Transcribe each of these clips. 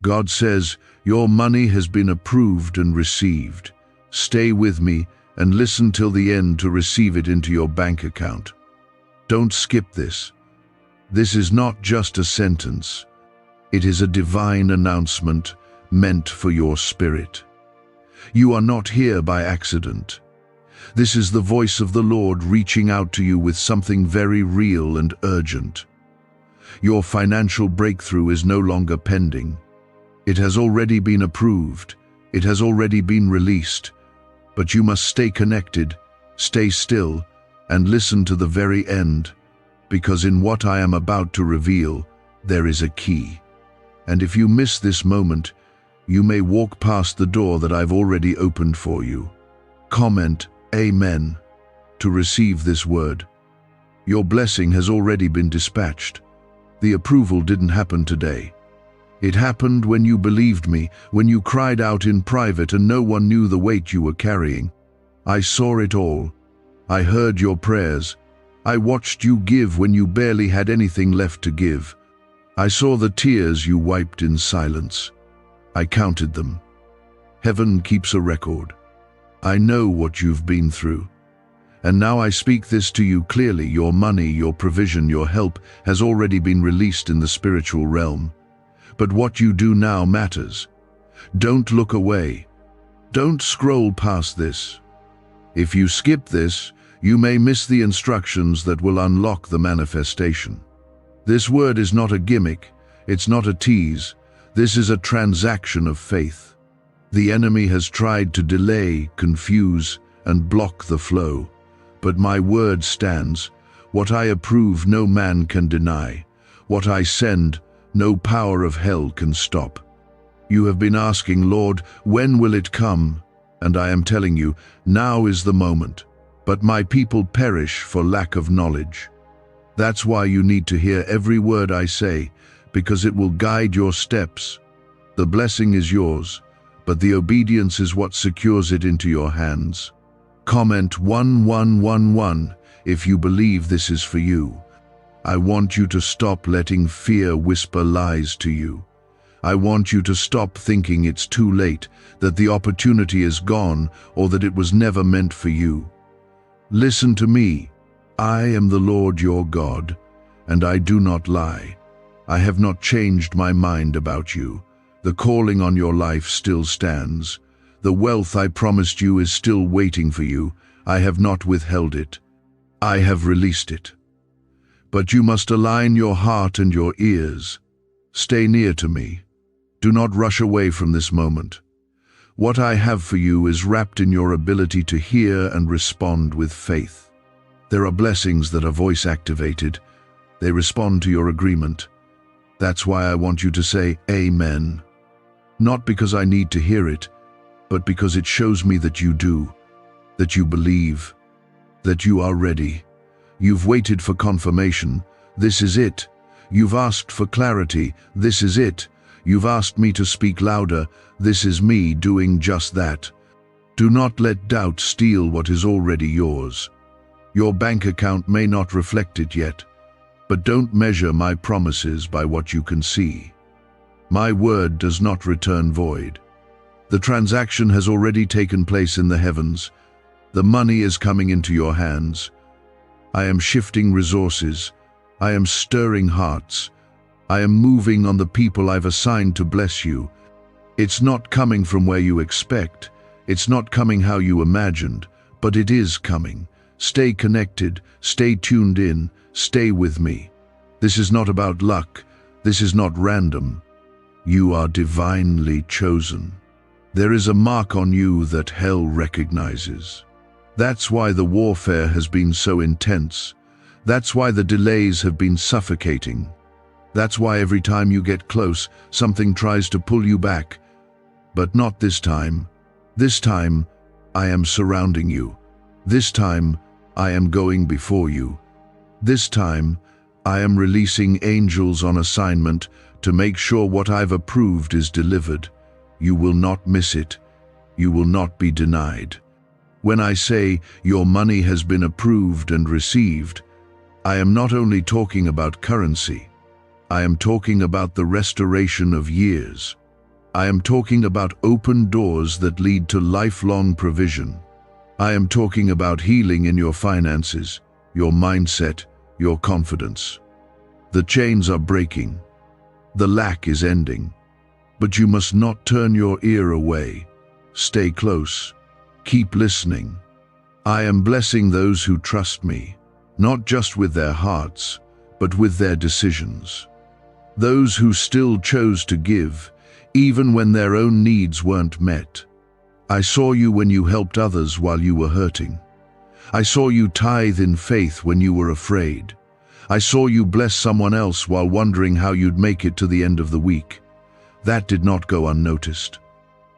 God says, your money has been approved and received. Stay with me and listen till the end to receive it into your bank account. Don't skip this. This is not just a sentence. It is a divine announcement meant for your spirit. You are not here by accident. This is the voice of the Lord reaching out to you with something very real and urgent. Your financial breakthrough is no longer pending. It has already been approved. It has already been released. But you must stay connected, stay still, and listen to the very end, because in what I am about to reveal, there is a key. And if you miss this moment, you may walk past the door that I've already opened for you. Comment Amen to receive this word. Your blessing has already been dispatched. The approval didn't happen today. It happened when you believed me, when you cried out in private and no one knew the weight you were carrying. I saw it all. I heard your prayers. I watched you give when you barely had anything left to give. I saw the tears you wiped in silence. I counted them. Heaven keeps a record. I know what you've been through. And now I speak this to you clearly. Your money, your provision, your help has already been released in the spiritual realm. But what you do now matters. Don't look away. Don't scroll past this. If you skip this, you may miss the instructions that will unlock the manifestation. This word is not a gimmick. It's not a tease. This is a transaction of faith. The enemy has tried to delay, confuse, and block the flow. But my word stands. What I approve, no man can deny. What I send, no power of hell can stop. You have been asking, Lord, when will it come? And I am telling you, now is the moment. But my people perish for lack of knowledge. That's why you need to hear every word I say, because it will guide your steps. The blessing is yours, but the obedience is what secures it into your hands. Comment 1111 if you believe this is for you. I want you to stop letting fear whisper lies to you. I want you to stop thinking it's too late, that the opportunity is gone, or that it was never meant for you. Listen to me. I am the Lord your God, and I do not lie. I have not changed my mind about you. The calling on your life still stands. The wealth I promised you is still waiting for you. I have not withheld it. I have released it. But you must align your heart and your ears. Stay near to me. Do not rush away from this moment. What I have for you is wrapped in your ability to hear and respond with faith. There are blessings that are voice-activated. They respond to your agreement. That's why I want you to say Amen. Not because I need to hear it, but because it shows me that you do, that you believe, that you are ready. You've waited for confirmation. This is it. You've asked for clarity. This is it. You've asked me to speak louder. This is me doing just that. Do not let doubt steal what is already yours. Your bank account may not reflect it yet, but don't measure my promises by what you can see. My word does not return void. The transaction has already taken place in the heavens. The money is coming into your hands. I am shifting resources. I am stirring hearts. I am moving on the people I've assigned to bless you. It's not coming from where you expect. It's not coming how you imagined, but it is coming. Stay connected, stay tuned in, stay with me. This is not about luck. This is not random. You are divinely chosen. There is a mark on you that hell recognizes. That's why the warfare has been so intense. That's why the delays have been suffocating. That's why every time you get close, something tries to pull you back. But not this time. This time, I am surrounding you. This time, I am going before you. This time, I am releasing angels on assignment to make sure what I've approved is delivered. You will not miss it. You will not be denied. When I say your money has been approved and received, I am not only talking about currency. I am talking about the restoration of years, I am talking about open doors that lead to lifelong provision. I am talking about healing in your finances, your mindset, your confidence. The chains are breaking. The lack is ending. But you must not turn your ear away. Stay close. Keep listening. I am blessing those who trust me, not just with their hearts, but with their decisions. Those who still chose to give, even when their own needs weren't met. I saw you when you helped others while you were hurting. I saw you tithe in faith when you were afraid. I saw you bless someone else while wondering how you'd make it to the end of the week. That did not go unnoticed.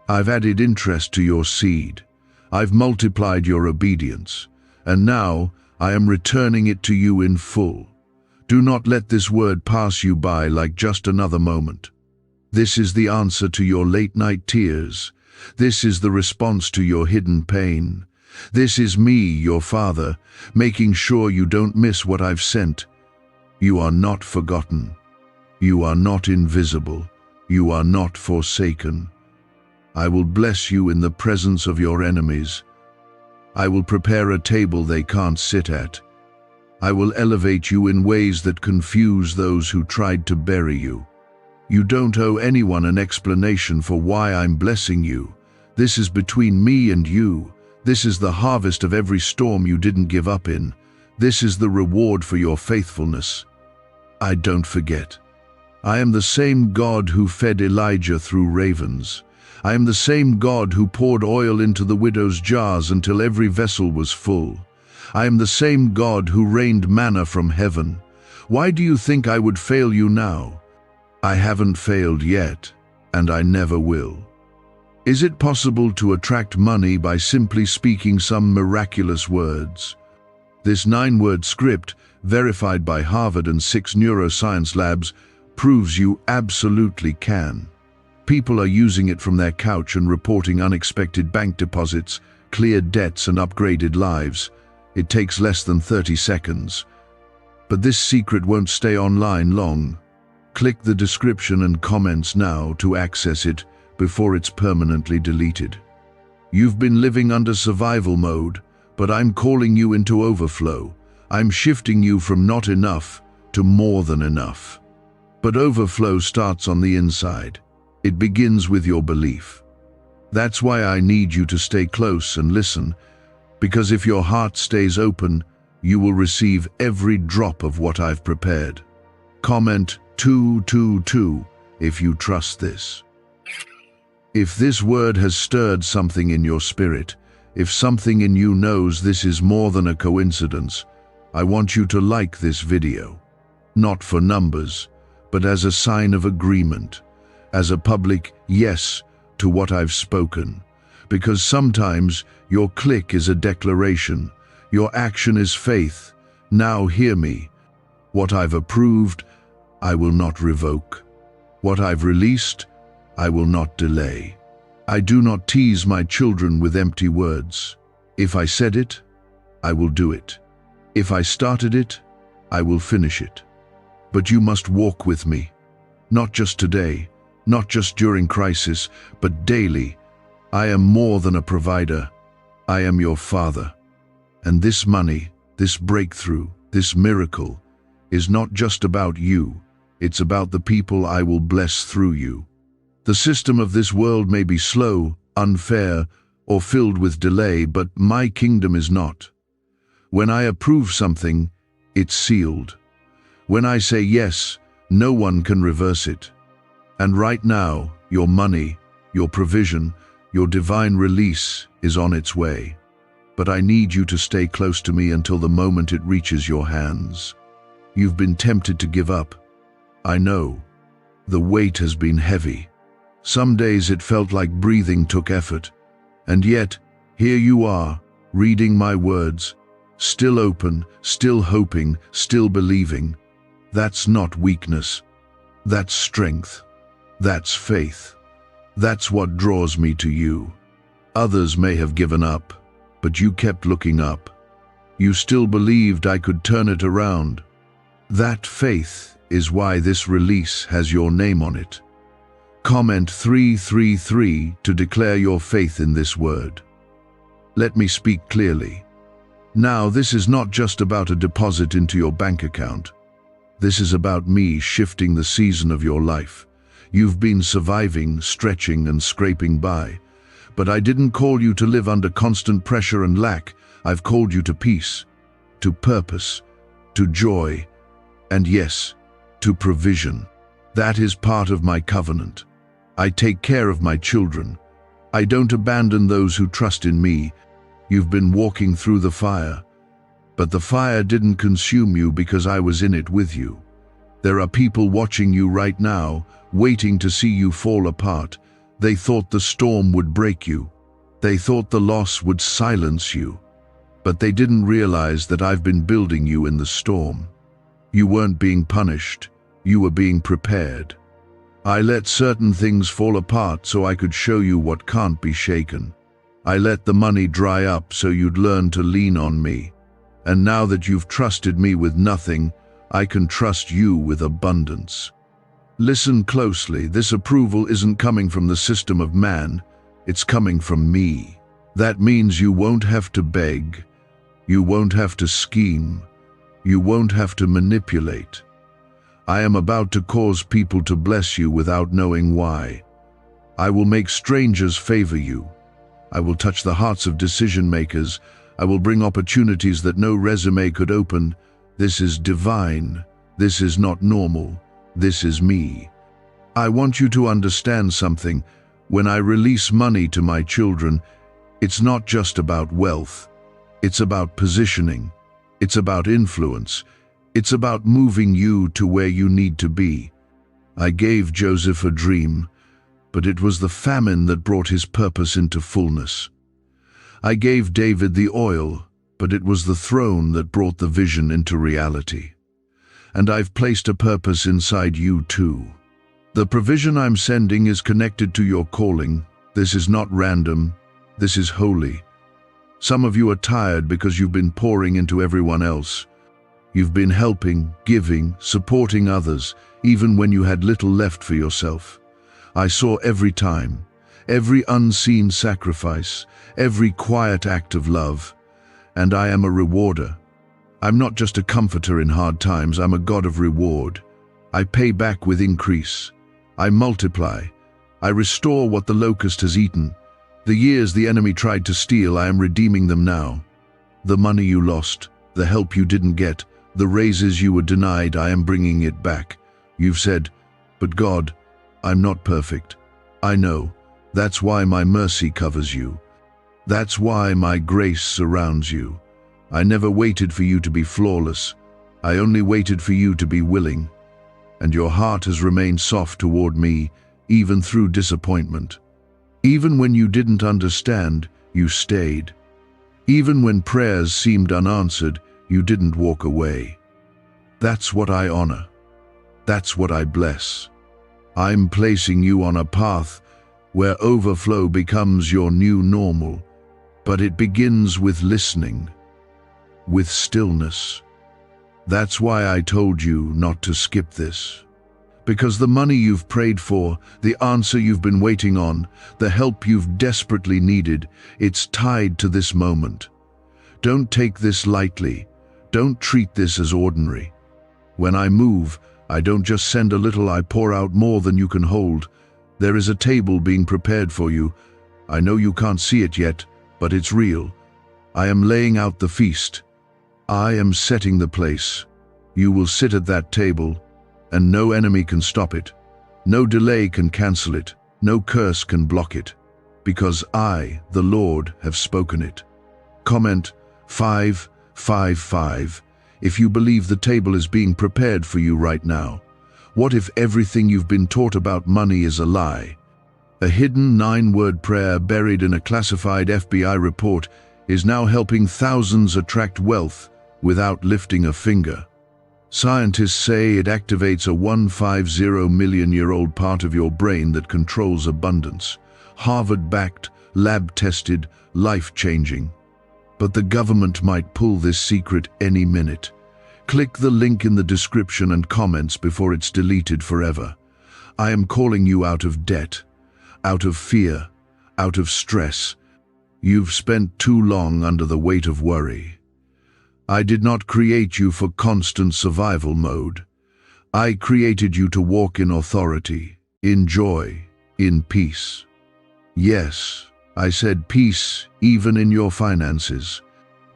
I've added interest to your seed. I've multiplied your obedience. And now I am returning it to you in full. Do not let this word pass you by like just another moment. This is the answer to your late-night tears. This is the response to your hidden pain. This is me, your Father, making sure you don't miss what I've sent. You are not forgotten. You are not invisible. You are not forsaken. I will bless you in the presence of your enemies. I will prepare a table they can't sit at. I will elevate you in ways that confuse those who tried to bury you. You don't owe anyone an explanation for why I'm blessing you. This is between me and you. This is the harvest of every storm you didn't give up in. This is the reward for your faithfulness. I don't forget. I am the same God who fed Elijah through ravens. I am the same God who poured oil into the widow's jars until every vessel was full. I am the same God who rained manna from heaven. Why do you think I would fail you now? I haven't failed yet, and I never will. Is it possible to attract money by simply speaking some miraculous words? This 9-word script, verified by Harvard and 6 neuroscience labs, proves you absolutely can. People are using it from their couch and reporting unexpected bank deposits, cleared debts, and upgraded lives. It takes less than 30 seconds. But this secret won't stay online long. Click the description and comments now to access it before it's permanently deleted. You've been living under survival mode, but I'm calling you into overflow. I'm shifting you from not enough to more than enough. But overflow starts on the inside. It begins with your belief. That's why I need you to stay close and listen, because if your heart stays open, you will receive every drop of what I've prepared. Comment 222 if you trust this. If this word has stirred something in your spirit, if something in you knows this is more than a coincidence, I want you to like this video. Not for numbers, but as a sign of agreement, as a public yes to what I've spoken. Because sometimes your click is a declaration, your action is faith. Now hear me. What I've approved, I will not revoke. What I've released, I will not delay. I do not tease my children with empty words. If I said it, I will do it. If I started it, I will finish it. But you must walk with me, not just today, not just during crisis, but daily. I am more than a provider. I am your Father. And this money, this breakthrough, this miracle is not just about you. It's about the people I will bless through you. The system of this world may be slow, unfair, or filled with delay, but my kingdom is not. When I approve something, it's sealed. When I say yes, no one can reverse it. And right now, your money, your provision, your divine release is on its way. But I need you to stay close to me until the moment it reaches your hands. You've been tempted to give up. I know. The weight has been heavy. Some days it felt like breathing took effort. And yet, here you are, reading my words, still open, still hoping, still believing. That's not weakness. That's strength. That's faith. That's what draws me to you. Others may have given up, but you kept looking up. You still believed I could turn it around. That faith is why this release has your name on it. Comment 333 to declare your faith in this word. Let me speak clearly. Now, this is not just about a deposit into your bank account. This is about me shifting the season of your life. You've been surviving, stretching, and scraping by. But I didn't call you to live under constant pressure and lack. I've called you to peace, to purpose, to joy, and yes, to provision. That is part of my covenant. I take care of my children. I don't abandon those who trust in me. You've been walking through the fire, but the fire didn't consume you because I was in it with you. There are people watching you right now, waiting to see you fall apart. They thought the storm would break you. They thought the loss would silence you. But they didn't realize that I've been building you in the storm. You weren't being punished. You were being prepared. I let certain things fall apart so I could show you what can't be shaken. I let the money dry up so you'd learn to lean on me. And now that you've trusted me with nothing, I can trust you with abundance. Listen closely. This approval isn't coming from the system of man. It's coming from me. That means you won't have to beg. You won't have to scheme. You won't have to manipulate. I am about to cause people to bless you without knowing why. I will make strangers favor you. I will touch the hearts of decision makers. I will bring opportunities that no resume could open. This is divine. This is not normal. This is me. I want you to understand something. When I release money to my children, it's not just about wealth. It's about positioning. It's about influence. It's about moving you to where you need to be. I gave Joseph a dream, but it was the famine that brought his purpose into fullness. I gave David the oil, but it was the throne that brought the vision into reality. And I've placed a purpose inside you too. The provision I'm sending is connected to your calling. This is not random. This is holy. Some of you are tired because you've been pouring into everyone else. You've been helping, giving, supporting others, even when you had little left for yourself. I saw every time, every unseen sacrifice, every quiet act of love, and I am a rewarder. I'm not just a comforter in hard times, I'm a God of reward. I pay back with increase. I multiply. I restore what the locust has eaten. The years the enemy tried to steal, I am redeeming them now. The money you lost, the help you didn't get, the raises you were denied, I am bringing it back. You've said, but God, I'm not perfect. I know. That's why my mercy covers you. That's why my grace surrounds you. I never waited for you to be flawless. I only waited for you to be willing. And your heart has remained soft toward me, even through disappointment. Even when you didn't understand, you stayed. Even when prayers seemed unanswered, you didn't walk away. That's what I honor. That's what I bless. I'm placing you on a path where overflow becomes your new normal, but it begins with listening, with stillness. That's why I told you not to skip this. Because the money you've prayed for, the answer you've been waiting on, the help you've desperately needed, it's tied to this moment. Don't take this lightly. Don't treat this as ordinary. When I move, I don't just send a little, I pour out more than you can hold. There is a table being prepared for you. I know you can't see it yet, but it's real. I am laying out the feast. I am setting the place. You will sit at that table, and no enemy can stop it. No delay can cancel it. No curse can block it. Because I, the Lord, have spoken it. Comment 555 if you believe the table is being prepared for you right now. What if everything you've been taught about money is a lie? A hidden 9-word prayer buried in a classified FBI report is now helping thousands attract wealth without lifting a finger. Scientists say it activates a 150 million-year-old part of your brain that controls abundance. Harvard-backed, lab-tested, life-changing. But the government might pull this secret any minute. Click the link in the description and comments before it's deleted forever. I am calling you out of debt, out of fear, out of stress. You've spent too long under the weight of worry. I did not create you for constant survival mode. I created you to walk in authority, in joy, in peace. Yes, I said peace even in your finances.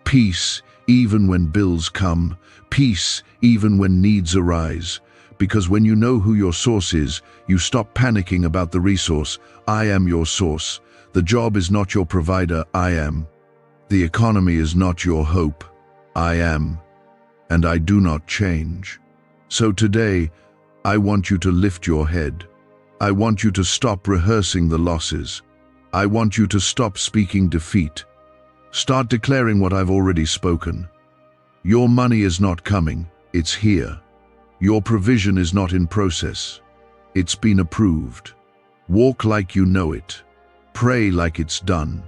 Peace even when bills come. Peace even when needs arise. Because when you know who your source is, you stop panicking about the resource. I am your source. The job is not your provider. I am. The economy is not your hope. I am. And I do not change. So today, I want you to lift your head. I want you to stop rehearsing the losses. I want you to stop speaking defeat. Start declaring what I've already spoken. Your money is not coming, it's here. Your provision is not in process. It's been approved. Walk like you know it. Pray like it's done.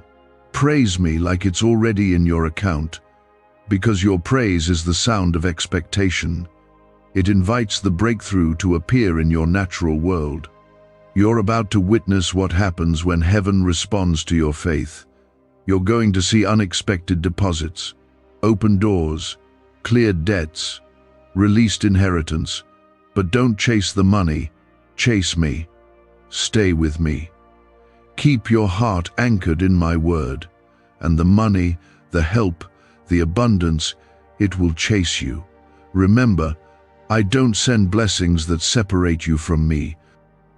Praise me like it's already in your account. Because your praise is the sound of expectation. It invites the breakthrough to appear in your natural world. You're about to witness what happens when heaven responds to your faith. You're going to see unexpected deposits, open doors, cleared debts, released inheritance. But don't chase the money, chase me. Stay with me. Keep your heart anchored in my word, and the money, the help, the abundance, it will chase you. Remember, I don't send blessings that separate you from me.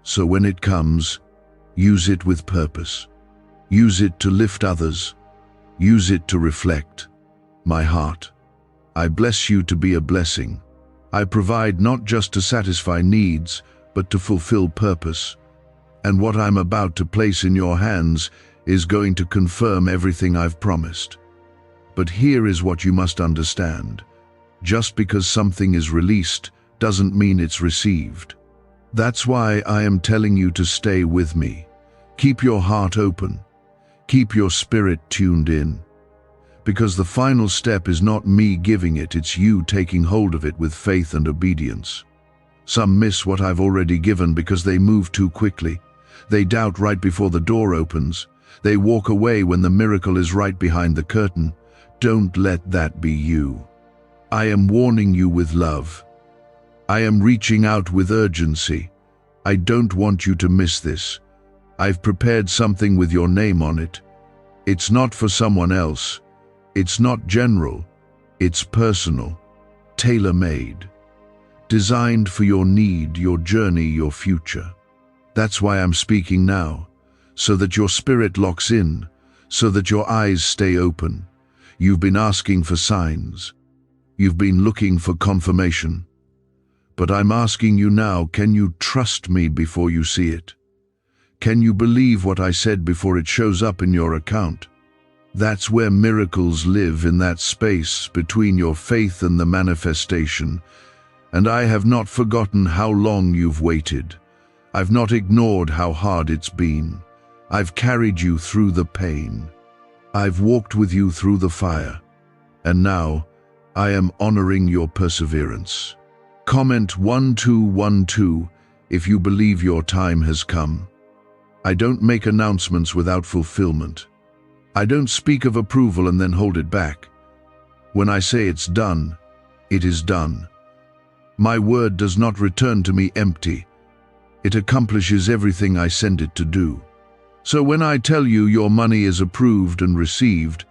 So when it comes, use it with purpose. Use it to lift others. Use it to reflect my heart. I bless you to be a blessing. I provide not just to satisfy needs, but to fulfill purpose. And what I'm about to place in your hands is going to confirm everything I've promised. But here is what you must understand. Just because something is released doesn't mean it's received. That's why I am telling you to stay with me. Keep your heart open. Keep your spirit tuned in. Because the final step is not me giving it, it's you taking hold of it with faith and obedience. Some miss what I've already given because they move too quickly. They doubt right before the door opens. They walk away when the miracle is right behind the curtain. Don't let that be you. I am warning you with love. I am reaching out with urgency. I don't want you to miss this. I've prepared something with your name on it. It's not for someone else. It's not general. It's personal, tailor-made, designed for your need, your journey, your future. That's why I'm speaking now, so that your spirit locks in, so that your eyes stay open. You've been asking for signs. You've been looking for confirmation. But I'm asking you now, can you trust me before you see it? Can you believe what I said before it shows up in your account? That's where miracles live, in that space between your faith and the manifestation. And I have not forgotten how long you've waited. I've not ignored how hard it's been. I've carried you through the pain. I've walked with you through the fire. And now, I am honoring your perseverance. Comment 1212 if you believe your time has come. I don't make announcements without fulfillment. I don't speak of approval and then hold it back. When I say it's done, it is done. My word does not return to me empty. It accomplishes everything I send it to do. So when I tell you your money is approved and received,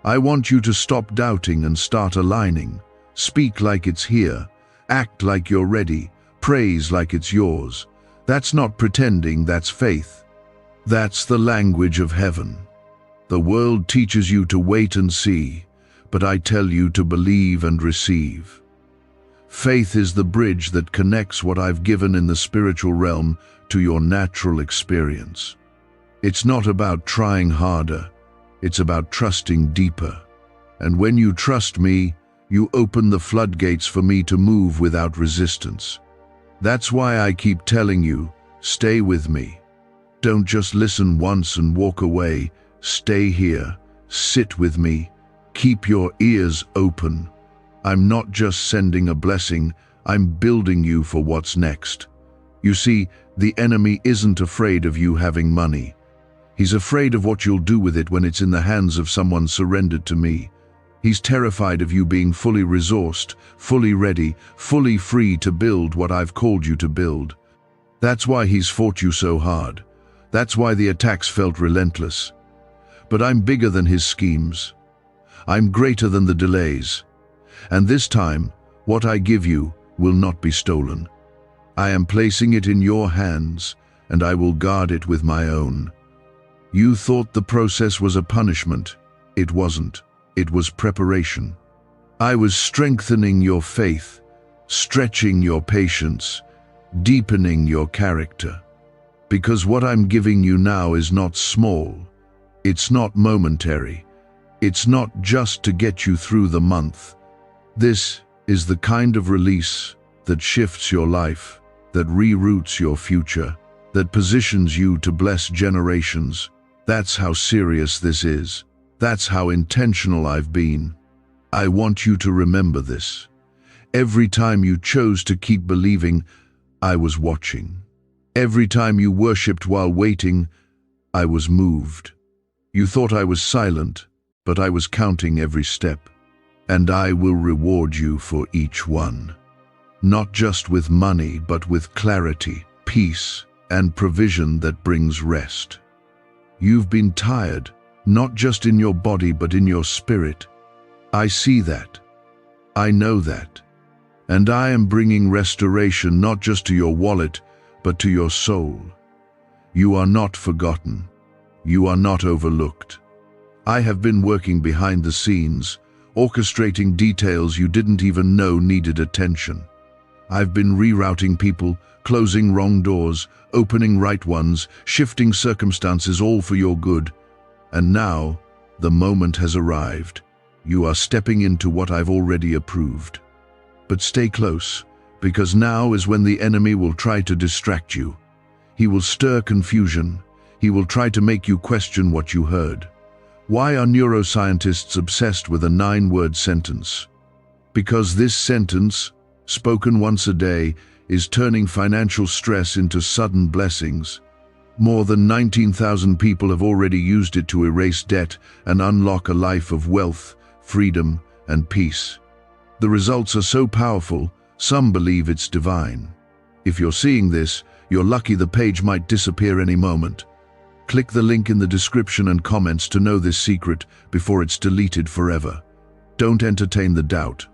I want you to stop doubting and start aligning. Speak like it's here. Act like you're ready. Praise like it's yours. That's not pretending, that's faith. That's the language of heaven. The world teaches you to wait and see, but I tell you to believe and receive. Faith is the bridge that connects what I've given in the spiritual realm to your natural experience. It's not about trying harder, it's about trusting deeper. And when you trust me, you open the floodgates for me to move without resistance. That's why I keep telling you, stay with me. Don't just listen once and walk away. Stay here, sit with me, keep your ears open. I'm not just sending a blessing, I'm building you for what's next. You see, The enemy isn't afraid of you having money. He's afraid of what you'll do with it when it's in the hands of someone surrendered to me. He's terrified of you being fully resourced, fully ready, fully free to build what I've called you to build. That's why he's fought you so hard. That's why the attacks felt relentless. But I'm bigger than his schemes. I'm greater than the delays. And this time, what I give you will not be stolen. I am placing it in your hands, and I will guard it with my own. You thought the process was a punishment. It wasn't. It was preparation. I was strengthening your faith, stretching your patience, deepening your character. Because what I'm giving you now is not small. It's not momentary. It's not just to get you through the month. This is the kind of release that shifts your life, that reroutes your future, that positions you to bless generations. That's how serious this is. That's how intentional I've been. I want you to remember this. Every time you chose to keep believing, I was watching. Every time you worshipped while waiting, I was moved. You thought I was silent, but I was counting every step. And I will reward you for each one. Not just with money, but with clarity, peace, and provision that brings rest. You've been tired, not just in your body, but in your spirit. I see that. I know that. And I am bringing restoration not just to your wallet, but to your soul. You are not forgotten. You are not overlooked. I have been working behind the scenes, orchestrating details you didn't even know needed attention. I've been rerouting people, closing wrong doors, opening right ones, shifting circumstances, all for your good. And now, the moment has arrived. You are stepping into what I've already approved. But stay close, because now is when the enemy will try to distract you. He will stir confusion. He will try to make you question what you heard. Why are neuroscientists obsessed with a 9-word sentence? Because this sentence, spoken once a day, is turning financial stress into sudden blessings. More than 19,000 people have already used it to erase debt and unlock a life of wealth, freedom, and peace. The results are so powerful, some believe it's divine. If you're seeing this, you're lucky. The page might disappear any moment. Click the link in the description and comments to know this secret before it's deleted forever. Don't entertain the doubt.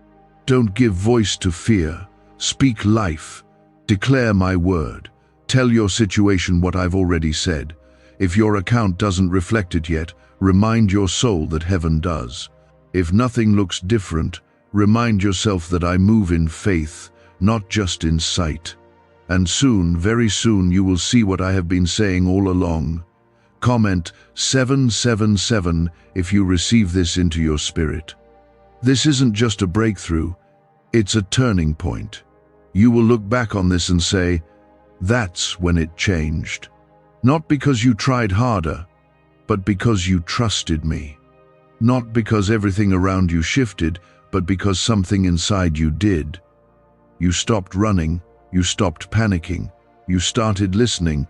Don't give voice to fear. Speak life. Declare my word. Tell your situation what I've already said. If your account doesn't reflect it yet, remind your soul that heaven does. If nothing looks different, remind yourself that I move in faith, not just in sight. And soon, very soon, you will see what I have been saying all along. Comment 777 if you receive this into your spirit. This isn't just a breakthrough, it's a turning point. You will look back on this and say, that's when it changed. Not because you tried harder, but because you trusted me. Not because everything around you shifted, but because something inside you did. You stopped running, you stopped panicking, you started listening.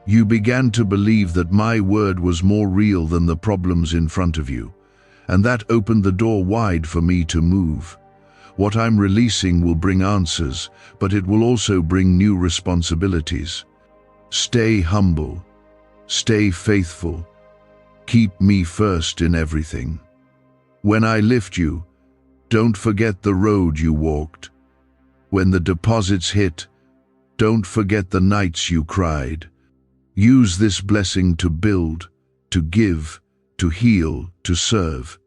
You began to believe that my word was more real than the problems in front of you. And that opened the door wide for me to move. What I'm releasing will bring answers, but it will also bring new responsibilities. Stay humble. Stay faithful. Keep me first in everything. When I lift you, don't forget the road you walked. When the deposits hit, don't forget the nights you cried. Use this blessing to build, to give, to heal, to serve.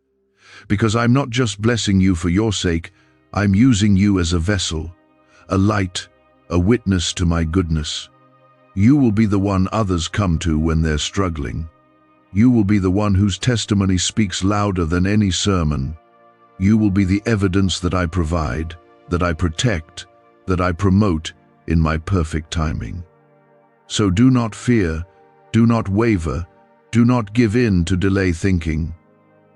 Because I'm not just blessing you for your sake, I'm using you as a vessel, a light, a witness to my goodness. You will be the one others come to when they're struggling. You will be the one whose testimony speaks louder than any sermon. You will be the evidence that I provide, that I protect, that I promote in my perfect timing. So do not fear, do not waver, do not give in to delay thinking.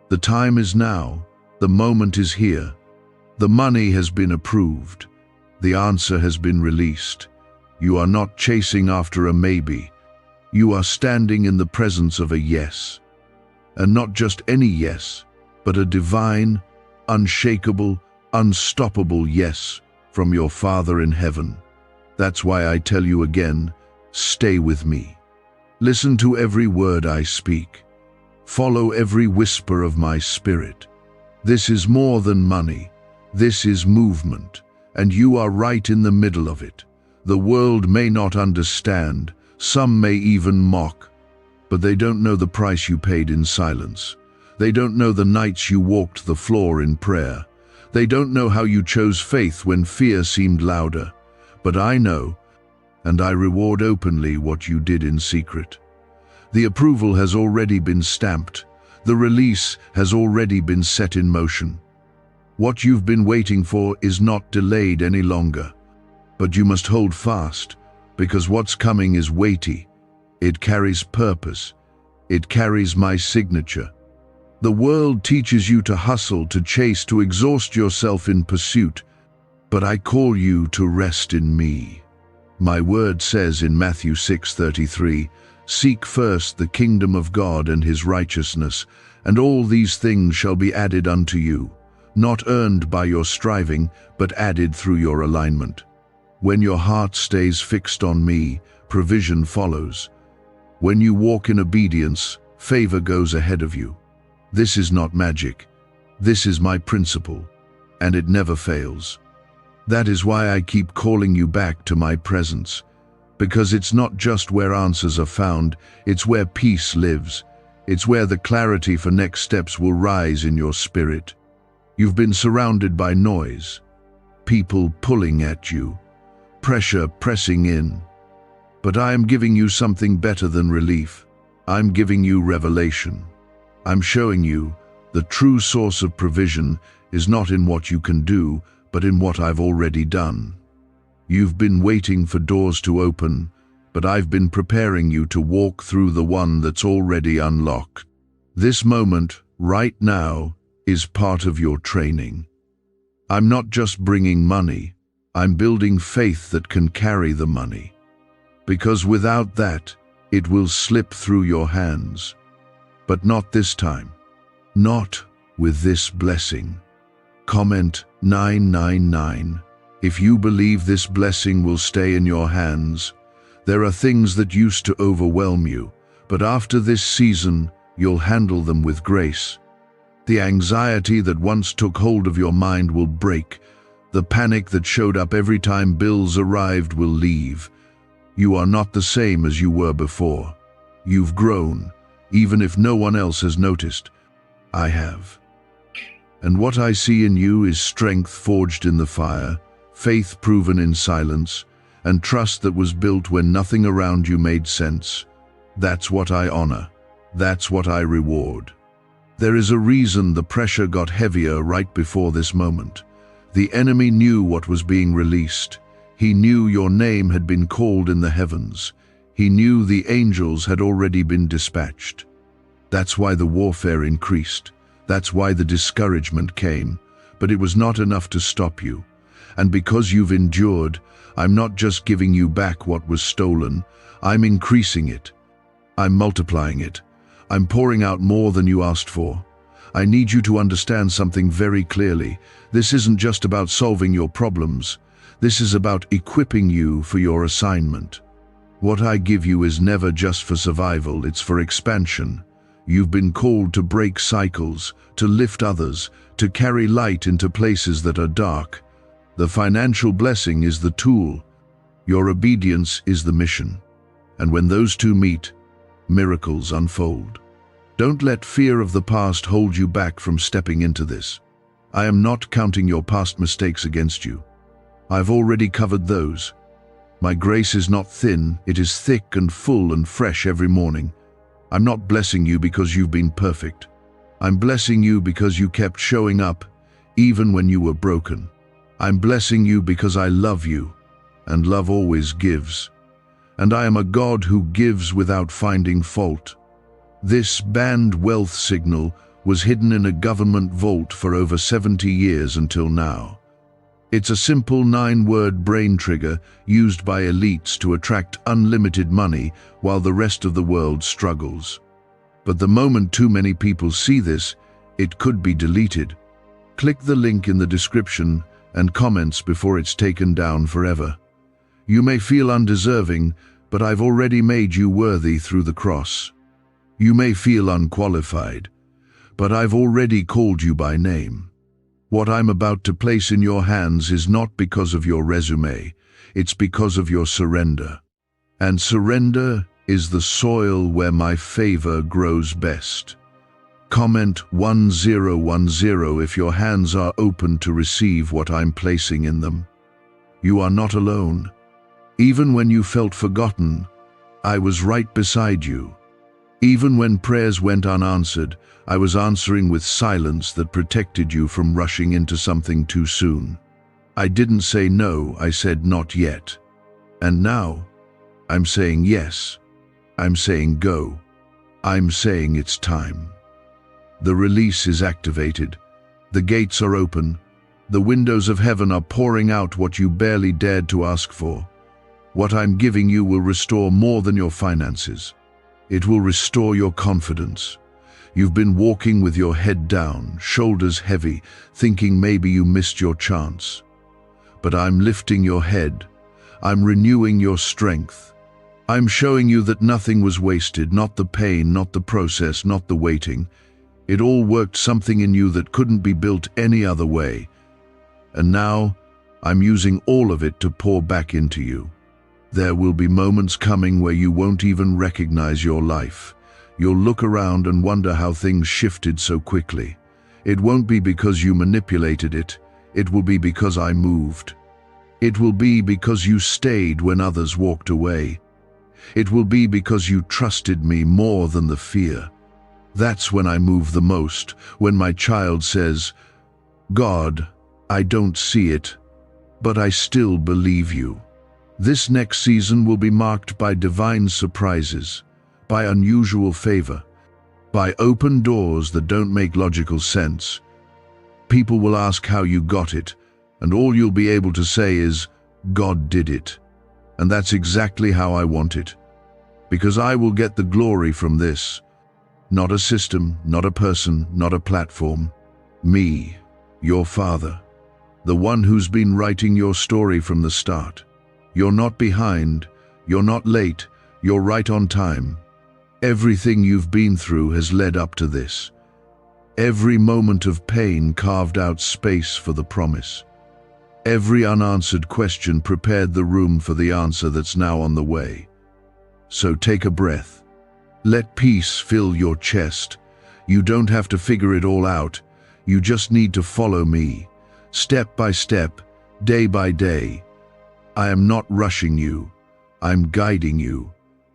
The time is now, the moment is here. The money has been approved, the answer has been released. You are not chasing after a maybe. You are standing in the presence of a yes. And not just any yes, but a divine, unshakable, unstoppable yes from your Father in heaven. That's why I tell you again, stay with me. Listen to every word I speak. Follow every whisper of my spirit. This is more than money. This is movement, and you are right in the middle of it. The world may not understand, some may even mock, but they don't know the price you paid in silence. They don't know the nights you walked the floor in prayer. They don't know how you chose faith when fear seemed louder. But I know, and I reward openly what you did in secret. The approval has already been stamped. The release has already been set in motion. What you've been waiting for is not delayed any longer. But you must hold fast, because what's coming is weighty. It carries purpose. It carries my signature. The world teaches you to hustle, to chase, to exhaust yourself in pursuit. But I call you to rest in me. My word says in Matthew 6:33, "Seek first the kingdom of God and his righteousness, and all these things shall be added unto you, not earned by your striving, but added through your alignment." When your heart stays fixed on me, provision follows. When you walk in obedience, favor goes ahead of you. This is not magic. This is my principle, and it never fails. That is why I keep calling you back to my presence, because it's not just where answers are found, it's where peace lives. It's where the clarity for next steps will rise in your spirit. You've been surrounded by noise, people pulling at you, pressure pressing in. But I am giving you something better than relief. I'm giving you revelation. I'm showing you the true source of provision is not in what you can do, but in what I've already done. You've been waiting for doors to open, but I've been preparing you to walk through the one that's already unlocked. This moment, right now, is part of your training. I'm not just bringing money, I'm building faith that can carry the money. Because without that, it will slip through your hands. But not this time. Not with this blessing. Comment 999. If you believe this blessing will stay in your hands, there are things that used to overwhelm you, but after this season, you'll handle them with grace. The anxiety that once took hold of your mind will break. The panic that showed up every time bills arrived will leave. You are not the same as you were before. You've grown, even if no one else has noticed. I have. And what I see in you is strength forged in the fire, faith proven in silence, and trust that was built when nothing around you made sense. That's what I honor. That's what I reward. There is a reason the pressure got heavier right before this moment. The enemy knew what was being released. He knew your name had been called in the heavens. He knew the angels had already been dispatched. That's why the warfare increased. That's why the discouragement came. But it was not enough to stop you. And because you've endured, I'm not just giving you back what was stolen. I'm increasing it. I'm multiplying it. I'm pouring out more than you asked for. I need you to understand something very clearly. This isn't just about solving your problems. This is about equipping you for your assignment. What I give you is never just for survival, it's for expansion. You've been called to break cycles, to lift others, to carry light into places that are dark. The financial blessing is the tool. Your obedience is the mission. And when those two meet, miracles unfold. Don't let fear of the past hold you back from stepping into this. I am not counting your past mistakes against you. I've already covered those. My grace is not thin, it is thick and full and fresh every morning. I'm not blessing you because you've been perfect. I'm blessing you because you kept showing up, even when you were broken. I'm blessing you because I love you, and love always gives. And I am a God who gives without finding fault. This banned wealth signal was hidden in a government vault for over 70 years until now. It's a simple 9-word brain trigger used by elites to attract unlimited money while the rest of the world struggles. But the moment too many people see this, it could be deleted. Click the link in the description and comments before it's taken down forever. You may feel undeserving, but I've already made you worthy through the cross. You may feel unqualified, but I've already called you by name. What I'm about to place in your hands is not because of your resume, it's because of your surrender. And surrender is the soil where my favor grows best. Comment 1010 if your hands are open to receive what I'm placing in them. You are not alone. Even when you felt forgotten, I was right beside you. Even when prayers went unanswered, I was answering with silence that protected you from rushing into something too soon. I didn't say no, I said not yet. And now, I'm saying yes. I'm saying go. I'm saying it's time. The release is activated. The gates are open. The windows of heaven are pouring out what you barely dared to ask for. What I'm giving you will restore more than your finances. It will restore your confidence. You've been walking with your head down, shoulders heavy, thinking maybe you missed your chance. But I'm lifting your head. I'm renewing your strength. I'm showing you that nothing was wasted, not the pain, not the process, not the waiting. It all worked something in you that couldn't be built any other way. And now, I'm using all of it to pour back into you. There will be moments coming where you won't even recognize your life. You'll look around and wonder how things shifted so quickly. It won't be because you manipulated it. It will be because I moved. It will be because you stayed when others walked away. It will be because you trusted me more than the fear. That's when I move the most, when my child says, "God, I don't see it, but I still believe you." This next season will be marked by divine surprises, by unusual favor, by open doors that don't make logical sense. People will ask how you got it, and all you'll be able to say is, "God did it." And that's exactly how I want it. Because I will get the glory from this. Not a system, not a person, not a platform. Me, your Father, the one who's been writing your story from the start. You're not behind, you're not late, you're right on time. Everything you've been through has led up to this. Every moment of pain carved out space for the promise. Every unanswered question prepared the room for the answer that's now on the way. So take a breath. Let peace fill your chest. You don't have to figure it all out. You just need to follow me, step by step, day by day. I am not rushing you. I'm guiding you.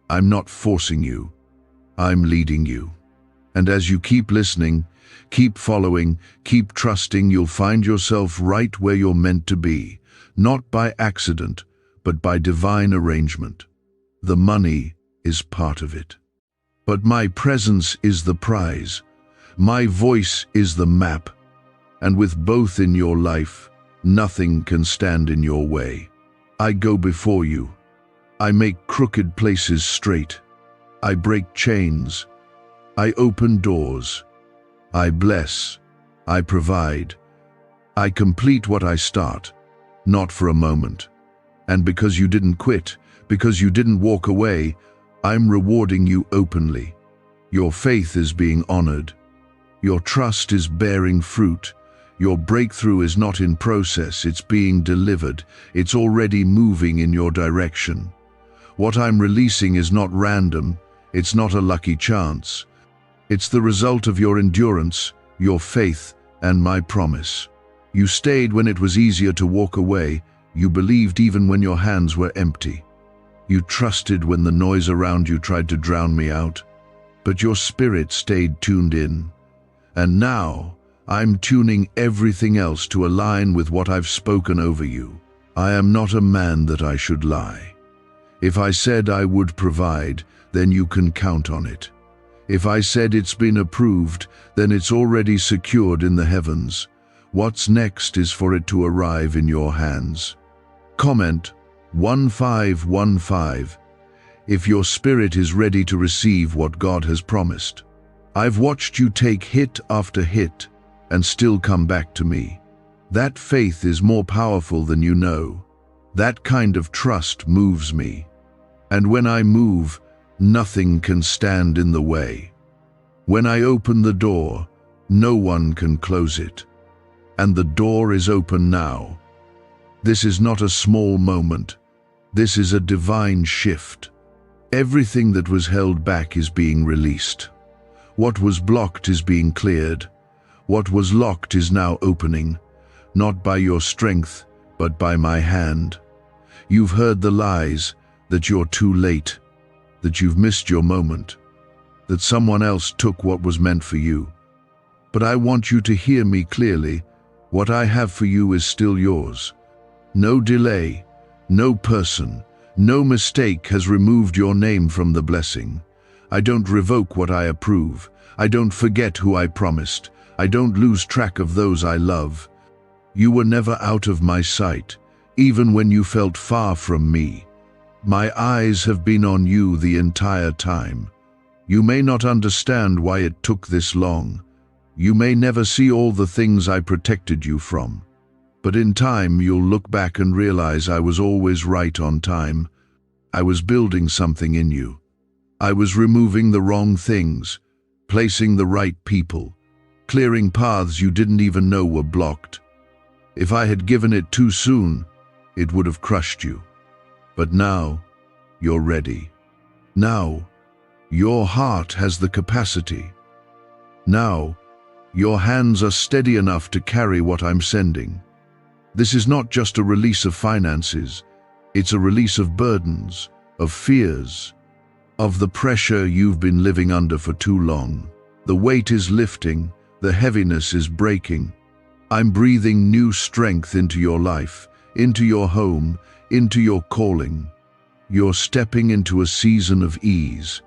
I'm not forcing you. I'm leading you. And as you keep listening, keep following, keep trusting, you'll find yourself right where you're meant to be, not by accident, but by divine arrangement. The money is part of it. But my presence is the prize. My voice is the map. And with both in your life, nothing can stand in your way. I go before you. I make crooked places straight. I break chains. I open doors. I bless. I provide. I complete what I start, not for a moment. And because you didn't quit, because you didn't walk away, I'm rewarding you openly. Your faith is being honored. Your trust is bearing fruit. Your breakthrough is not in process, it's being delivered. It's already moving in your direction. What I'm releasing is not random. It's not a lucky chance. It's the result of your endurance, your faith, and my promise. You stayed when it was easier to walk away. You believed even when your hands were empty. You trusted when the noise around you tried to drown me out. But your spirit stayed tuned in. And now, I'm tuning everything else to align with what I've spoken over you. I am not a man that I should lie. If I said I would provide, then you can count on it. If I said it's been approved, then it's already secured in the heavens. What's next is for it to arrive in your hands. Comment 1515 if your spirit is ready to receive what God has promised. I've watched you take hit after hit and still come back to me. That faith is more powerful than you know. That kind of trust moves me. And when I move, nothing can stand in the way. When I open the door, no one can close it. And the door is open now. This is not a small moment. This is a divine shift. Everything that was held back is being released. What was blocked is being cleared. What was locked is now opening, not by your strength, but by my hand. You've heard the lies, that you're too late, that you've missed your moment, that someone else took what was meant for you. But I want you to hear me clearly. What I have for you is still yours. No delay, no person, no mistake has removed your name from the blessing. I don't revoke what I approve. I don't forget who I promised. I don't lose track of those I love. You were never out of my sight, even when you felt far from me. My eyes have been on you the entire time. You may not understand why it took this long. You may never see all the things I protected you from. But in time, you'll look back and realize I was always right on time. I was building something in you. I was removing the wrong things, placing the right people, clearing paths you didn't even know were blocked. If I had given it too soon, it would have crushed you. But now, you're ready. Now, your heart has the capacity. Now, your hands are steady enough to carry what I'm sending. This is not just a release of finances. It's a release of burdens, of fears, of the pressure you've been living under for too long. The weight is lifting, the heaviness is breaking. I'm breathing new strength into your life, into your home, into your calling. You're stepping into a season of ease,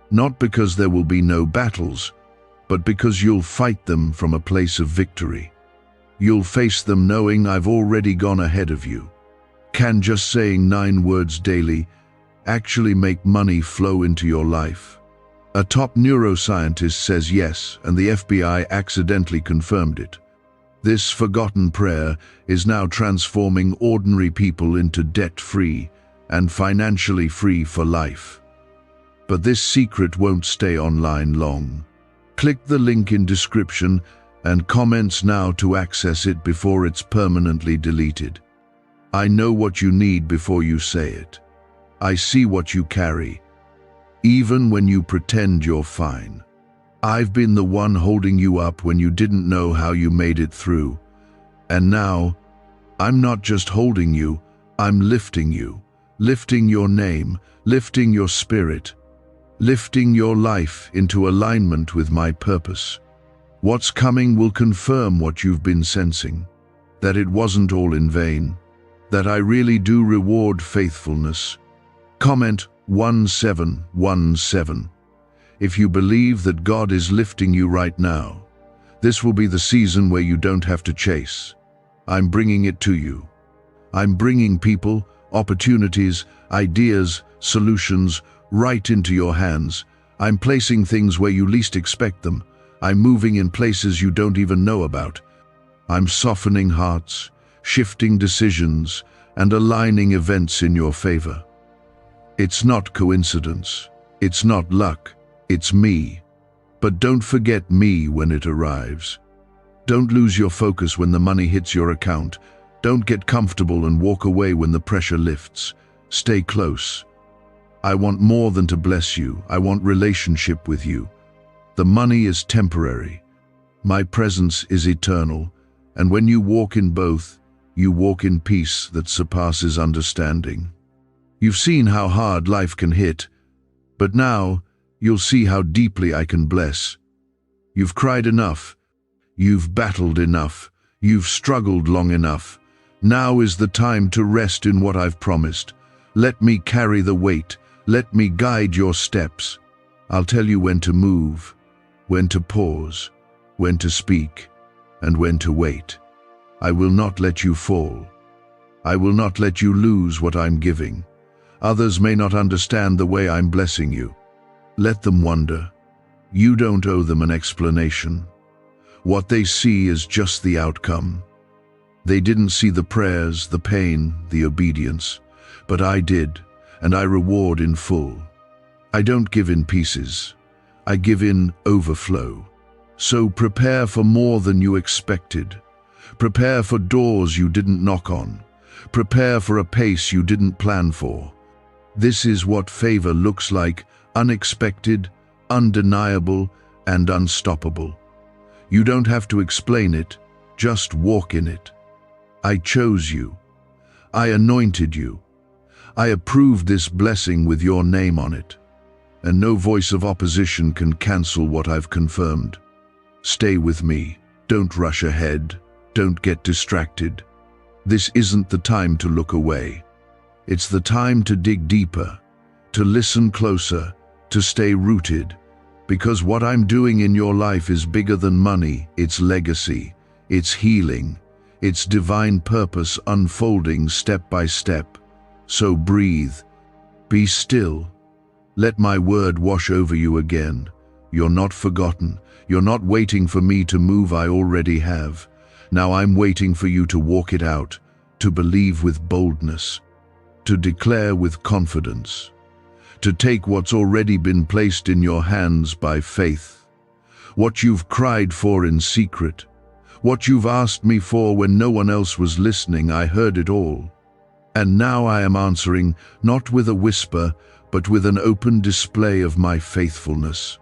not because there will be no battles, but because you'll fight them from a place of victory. You'll face them knowing I've already gone ahead of you. Can just saying 9 words daily actually make money flow into your life? A top neuroscientist says yes, and the FBI accidentally confirmed it. This forgotten prayer is now transforming ordinary people into debt-free and financially free for life. But this secret won't stay online long. Click the link in description and comments now to access it before it's permanently deleted. I know what you need before you say it. I see what you carry, even when you pretend you're fine. I've been the one holding you up when you didn't know how you made it through. And now, I'm not just holding you, I'm lifting you, lifting your name, lifting your spirit, lifting your life into alignment with my purpose. What's coming will confirm what you've been sensing, that it wasn't all in vain, that I really do reward faithfulness. Comment 1717 if you believe that God is lifting you right now. This will be the season where you don't have to chase. I'm bringing it to you. I'm bringing people, opportunities, ideas, solutions right into your hands. I'm placing things where you least expect them. I'm moving in places you don't even know about. I'm softening hearts, shifting decisions, and aligning events in your favor. It's not coincidence. It's not luck. It's me. But don't forget me when it arrives. Don't lose your focus when the money hits your account. Don't get comfortable and walk away when the pressure lifts. Stay close. I want more than to bless you. I want relationship with you. The money is temporary. My presence is eternal. And when you walk in both, you walk in peace that surpasses understanding. You've seen how hard life can hit, but now you'll see how deeply I can bless. You've cried enough. You've battled enough. You've struggled long enough. Now is the time to rest in what I've promised. Let me carry the weight. Let me guide your steps. I'll tell you when to move, when to pause, when to speak, and when to wait. I will not let you fall. I will not let you lose what I'm giving. Others may not understand the way I'm blessing you. Let them wonder. You don't owe them an explanation. What they see is just the outcome. They didn't see the prayers, the pain, the obedience, but I did, and I reward in full. I don't give in pieces. I give in overflow. So prepare for more than you expected. Prepare for doors you didn't knock on. Prepare for a pace you didn't plan for. This is what favor looks like: unexpected, undeniable, and unstoppable. You don't have to explain it, just walk in it. I chose you. I anointed you. I approved this blessing with your name on it. And no voice of opposition can cancel what I've confirmed. Stay with me. Don't rush ahead. Don't get distracted. This isn't the time to look away. It's the time to dig deeper, to listen closer, to stay rooted. Because what I'm doing in your life is bigger than money. It's legacy. It's healing. It's divine purpose unfolding step by step. So breathe. Be still. Let my word wash over you again. You're not forgotten. You're not waiting for me to move. I already have. Now I'm waiting for you to walk it out, to believe with boldness, to declare with confidence, to take what's already been placed in your hands by faith. What you've cried for in secret, what you've asked me for when no one else was listening, I heard it all. And now I am answering, not with a whisper, but with an open display of my faithfulness.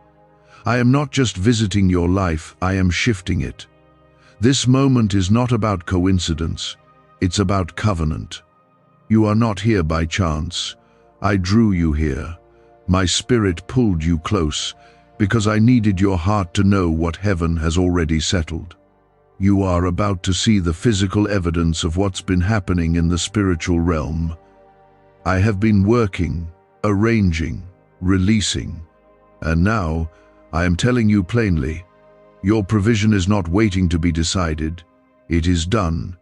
I am not just visiting your life, I am shifting it. This moment is not about coincidence, it's about covenant. You are not here by chance. I drew you here. My spirit pulled you close, because I needed your heart to know what heaven has already settled. You are about to see the physical evidence of what's been happening in the spiritual realm. I have been working, arranging, releasing, and now I am telling you plainly, your provision is not waiting to be decided. It is done.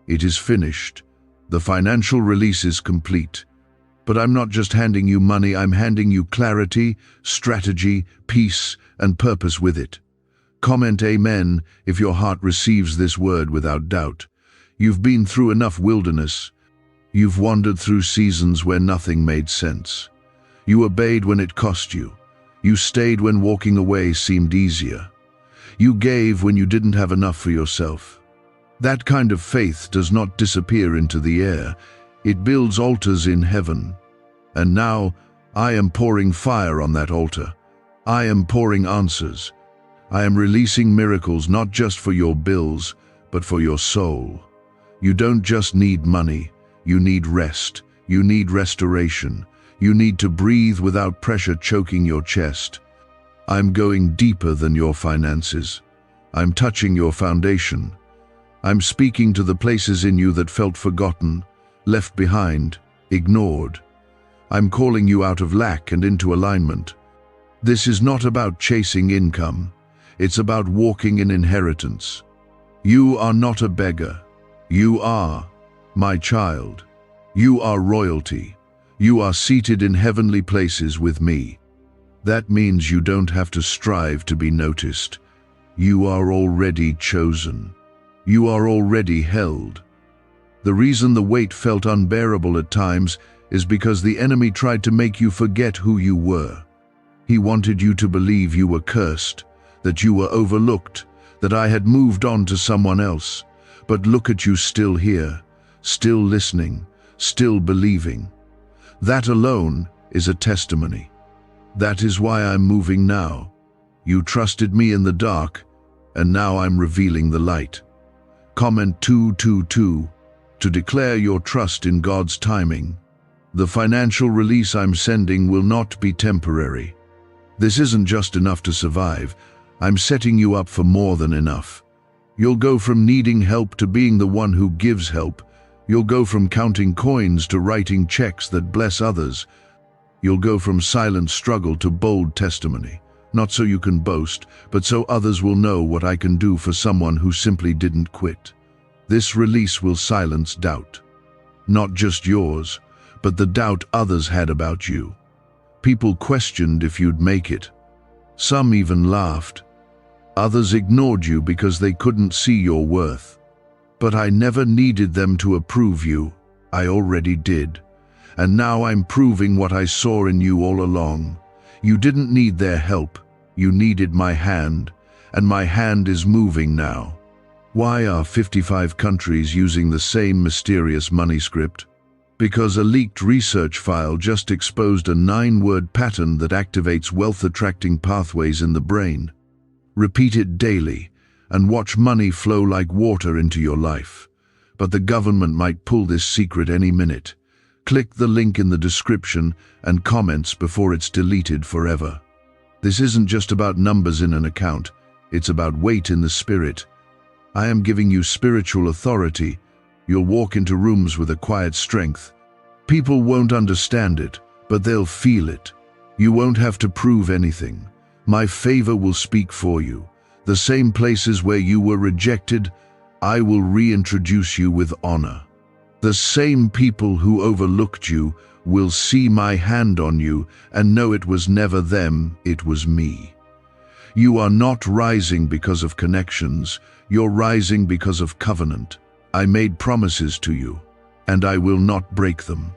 It is finished. The financial release is complete. But I'm not just handing you money, I'm handing you clarity, strategy, peace, and purpose with it. Comment amen if your heart receives this word without doubt. You've been through enough wilderness. You've wandered through seasons where nothing made sense. You obeyed when it cost you. You stayed when walking away seemed easier. You gave when you didn't have enough for yourself. That kind of faith does not disappear into the air. It builds altars in heaven. And now, I am pouring fire on that altar. I am pouring answers. I am releasing miracles not just for your bills, but for your soul. You don't just need money. You need rest. You need restoration. You need to breathe without pressure choking your chest. I'm going deeper than your finances. I'm touching your foundation. I'm speaking to the places in you that felt forgotten, left behind, ignored. I'm calling you out of lack and into alignment. This is not about chasing income. It's about walking in inheritance. You are not a beggar. You are my child. You are royalty. You are seated in heavenly places with me. That means you don't have to strive to be noticed. You are already chosen. You are already held. The reason the weight felt unbearable at times is because the enemy tried to make you forget who you were. He wanted you to believe you were cursed, that you were overlooked, that I had moved on to someone else. But look at you still here, still listening, still believing. That alone is a testimony. That is why I'm moving now. You trusted me in the dark, and now I'm revealing the light. Comment 222 to declare your trust in God's timing. The financial release I'm sending will not be temporary. This isn't just enough to survive. I'm setting you up for more than enough. You'll go from needing help to being the one who gives help. You'll go from counting coins to writing checks that bless others. You'll go from silent struggle to bold testimony. Not so you can boast, but so others will know what I can do for someone who simply didn't quit. This release will silence doubt. Not just yours, but the doubt others had about you. People questioned if you'd make it. Some even laughed. Others ignored you because they couldn't see your worth. But I never needed them to approve you. I already did. And now I'm proving what I saw in you all along. You didn't need their help. You needed my hand, and my hand is moving now. Why are 55 countries using the same mysterious money script? Because a leaked research file just exposed a 9-word pattern that activates wealth-attracting pathways in the brain. Repeat it daily, and watch money flow like water into your life. But the government might pull this secret any minute. Click the link in the description and comments before it's deleted forever. This isn't just about numbers in an account, it's about weight in the spirit. I am giving you spiritual authority. You'll walk into rooms with a quiet strength. People won't understand it, but they'll feel it. You won't have to prove anything. My favor will speak for you. The same places where you were rejected, I will reintroduce you with honor. The same people who overlooked you will see my hand on you and know it was never them, it was me. You are not rising because of connections, you're rising because of covenant. I made promises to you, and I will not break them.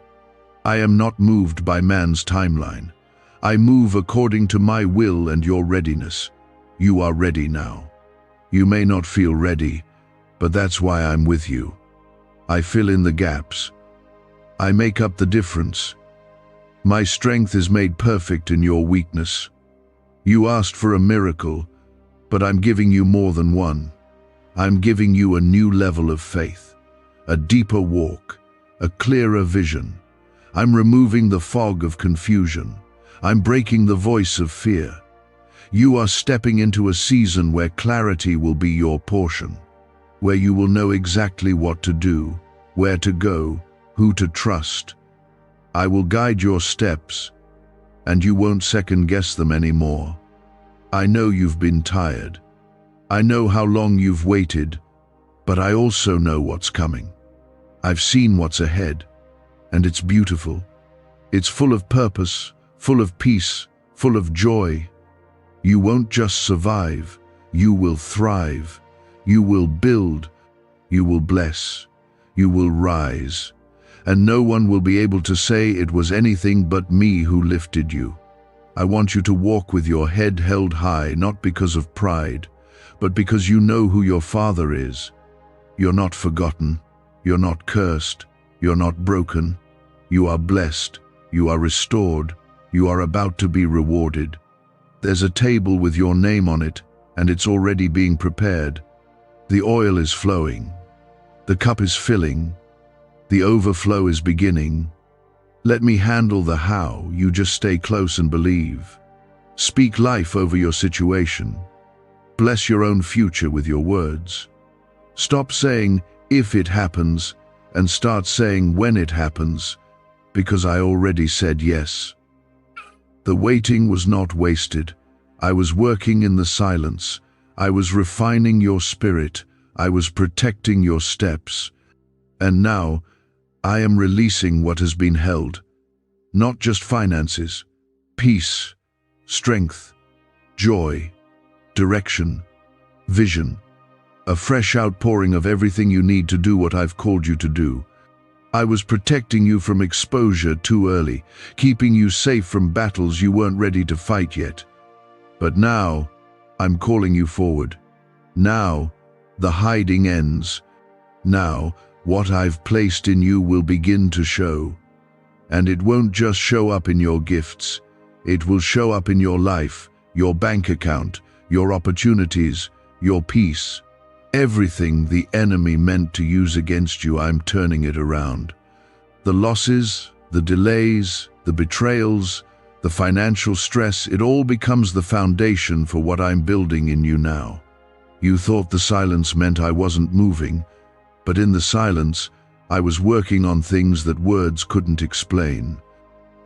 I am not moved by man's timeline. I move according to my will and your readiness. You are ready now. You may not feel ready, but that's why I'm with you. I fill in the gaps. I make up the difference. My strength is made perfect in your weakness. You asked for a miracle, but I'm giving you more than one. I'm giving you a new level of faith, a deeper walk, a clearer vision. I'm removing the fog of confusion. I'm breaking the voice of fear. You are stepping into a season where clarity will be your portion, where you will know exactly what to do, where to go, who to trust. I will guide your steps, and you won't second-guess them anymore. I know you've been tired. I know how long you've waited, but I also know what's coming. I've seen what's ahead, and it's beautiful. It's full of purpose, full of peace, full of joy. You won't just survive, you will thrive. You will build, you will bless, you will rise, and no one will be able to say it was anything but me who lifted you. I want you to walk with your head held high, not because of pride, but because you know who your Father is. You're not forgotten, you're not cursed, you're not broken. You are blessed, you are restored, you are about to be rewarded. There's a table with your name on it, and it's already being prepared. The oil is flowing, the cup is filling, the overflow is beginning. Let me handle the how, you just stay close and believe. Speak life over your situation. Bless your own future with your words. Stop saying, if it happens, and start saying when it happens, because I already said yes. The waiting was not wasted. I was working in the silence. I was refining your spirit. I was protecting your steps. And now, I am releasing what has been held. Not just finances, peace, strength, joy, direction, vision, a fresh outpouring of everything you need to do what I've called you to do. I was protecting you from exposure too early, keeping you safe from battles you weren't ready to fight yet. But now, I'm calling you forward. Now, the hiding ends. Now, what I've placed in you will begin to show. And it won't just show up in your gifts. It will show up in your life, your bank account, your opportunities, your peace. Everything the enemy meant to use against you, I'm turning it around. The losses, the delays, the betrayals, the financial stress, it all becomes the foundation for what I'm building in you now. You thought the silence meant I wasn't moving, but in the silence, I was working on things that words couldn't explain.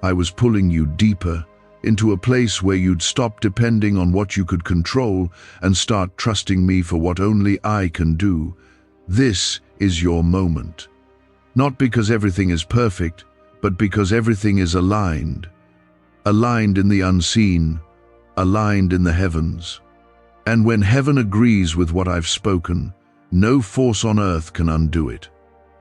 I was pulling you deeper, into a place where you'd stop depending on what you could control and start trusting me for what only I can do. This is your moment. Not because everything is perfect, but because everything is aligned. Aligned in the unseen, aligned in the heavens. And when heaven agrees with what I've spoken, no force on earth can undo it.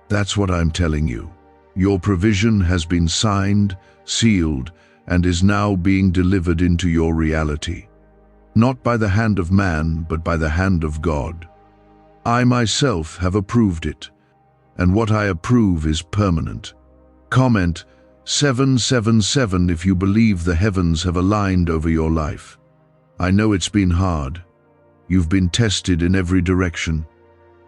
That's what I'm telling you. Your provision has been signed, sealed, and is now being delivered into your reality. Not by the hand of man, but by the hand of God. I myself have approved it, and what I approve is permanent. Comment 777 if you believe the heavens have aligned over your life. I know it's been hard. You've been tested in every direction.